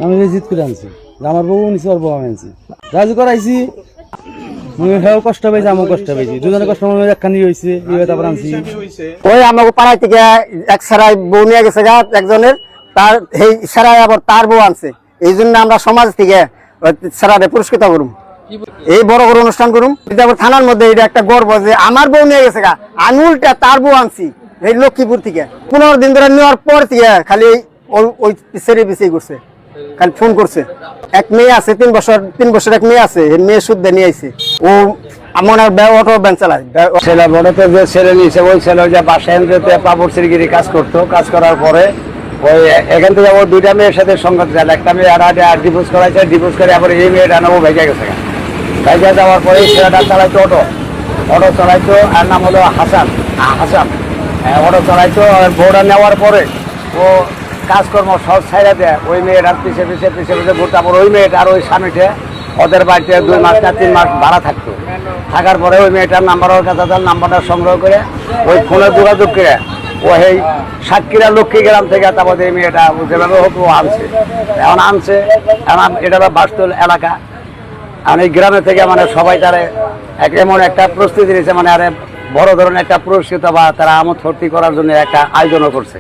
আমি রিজিত করে আনছি, আমার বউ নিছি, ওর বউ আমি আনছি, রাজু করাইছি। হেও কষ্ট পাইছে, আমিও কষ্ট পাইছি, দুজনে কষ্ট একখানি হয়েছে, তারপর আনছি। ওই আমাকে পাড়ায় থেকে এক সারাই বউ নিয়ে গেছে গা একজনের, তার এই সারাই আবার তার বউ আনছে। এই জন্য আমরা সমাজ থেকে সারারে পুরস্কৃত করুম, এই বড় বড় অনুষ্ঠান করুম। থানার মধ্যে এটা একটা গর্ব যে আমার বউ নিয়ে গেছে গা, আমি উল্টা তার বউ আনছি এই লক্ষ্মীপুর থেকে। 15 দিন ধরে নেওয়ার পর থেকে খালি ওই ছেড়ে বেঁচে করছে, খালি ফোন করছে। এক মেয়ে আছে 3 বছর এক মেয়ে আছে, মেয়ে শুদ্ধ নিয়ে আইছে। ও আমার অটো ভ্যান চালায়। ছেলে বড়তে যে ছেলে নিয়েছে ওই ছেলে যে বাসায় পাপড় সিরিগিরি কাজ করতো, কাজ করার পরে ওই এখান থেকে ও 2টা মেয়ের সাথে সঙ্গত যায়। একটা মেয়ে আর ডিভোর্স করাইছে, ডিভোর্স করে আবার এই মেয়েটা নেবো ভেজে গেছে। ভেজে যাওয়ার পরে ছেলেটা চালাইতো অটো চালাইতো, আর নাম হলো হাসান। অটো চালাইতো। বউটা নেওয়ার পরে ও কাজকর্ম সব ছাইড়া দেয়, ওই মেয়েটার পিছিয়ে ঘুরতে। আবার ওই মেয়েটা আর ওই স্বামীটা ওদের বাড়িতে 2 মাস না 3 মাস ভাড়া থাকতো। থাকার পরে ওই মেয়েটার নাম্বার ওর কাছে, তার নাম্বারটা সংগ্রহ করে ওই ফোনে যোগাযোগ করে ও এই সাতক্ষীরা লক্ষ্মী গ্রাম থেকে তারপর এই মেয়েটা যেভাবে হোক ও আনছে। এখন এটা বাস্তল এলাকা। আর এই গ্রামে থেকে মানে সবাই তারা এমন একটা প্রস্তুতি নিয়েছে, মানে আরে বড় ধরনের একটা পুরস্কৃত বা তারা আমোদ ফুর্তি করার জন্য একটা আয়োজনও করছে।